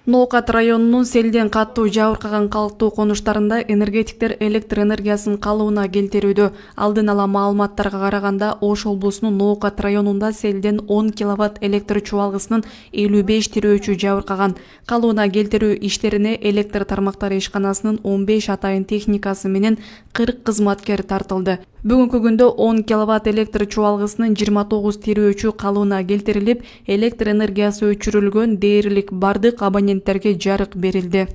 Ноокат районунун селден каттуу жабыркаган калктуу конуштарында энергетиктер электр энергиясын калыбына келтирүүдө. Алдын ала маалыматтарга караганда, Ош облусунун Ноокат районунда селден 10 киловатт электр чубалгысынын 55 тирөөчү жабыркаган. Калыбына келтирүү иштерине электр тармактары ишканасынын 15 атайын техникасы менен 40 кызматкер тартылды. Бүгүнкү күндө 10 киловатт электр чубалгысынын 29 тирөөчү калыбына келтирилип, электр энергиясы өчүрүлгөн дээрлик бардык абоненттерге жарык берилди.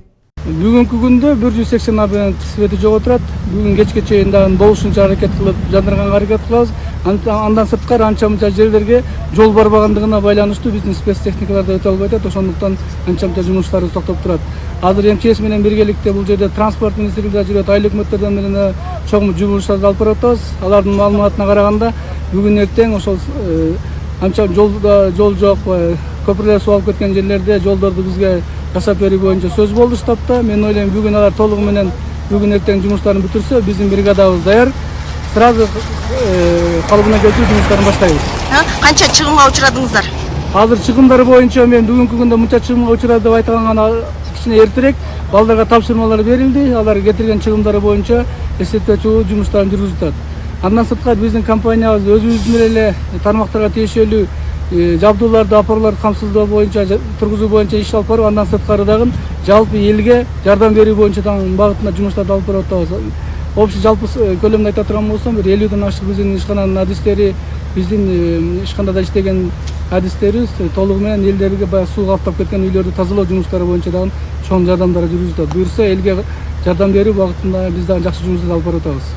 Бүгүнкү күндө 180 абонент свети жок отурат. Бүгүн кечке чейин дагы болушунча аракет кылып, жандырганга аракет кылабыз. Андан сырткары анча-мынча жерлерге жол барбагандыгына байланыштуу биздин спецтехникалар да өтө албай атат. Ошондуктан анча-мынча жумуштарыбыз токтоп турат. Азыр МЧС менен биргеликте бул жерде транспорт министрлиги да жүрөт, айыл өкмөттөрдөн менен чоң жумуштарды алып барып атабыз. Алардын маалыматына караганда, бүгүн эртең ошол анча жол жок, көпүрлөр суу алып кеткен жерлерде жолдорду бизге жасап берүү боюнча сөз болду штабта. Мен ойлойм, бүгүн алар толугу менен бүгүн эртең жумуштарын бүтүрсө, биздин бригадабыз даяр. Сразу калыбына келтирүү жумуштарын баштайбыз. Канча чыгымга учурадыңыздар? Азыр чыгымдар боюнча мен бүгүнкү күндө мынча чыгымга учурады деп айта алган кичине эртерээк. Балдарга тапшырмалар берилди. Алар кетирген чыгымдары боюнча эсептечүү жумуштарын жүргүзүп атат. Андан сырткары биздин компаниябыз өзүбүздүн эле тармактарга тиешелүү жабдууларды, опорлорду камсыздоо боюнча, тургузуу боюнча иш алып барып, андан сырткары дагы жалпы элге жардам берүү боюнча багытында жумуштарды алып барып атабыз. Общий жалпы көлөмүн айта турган болсом, 50ден ашык биздин ишкананын адистери, биздин ишканада иштеген адистерибиз толугу менен элдерге баягы суу каптап кеткен үйлөрдү тазалоо жумуштары боюнча дагы чоң жардамдар жүргүзүп атат. Буюрса элге жардам берүү багытында биз дагы жакшы жумуштарды алып барып атабыз.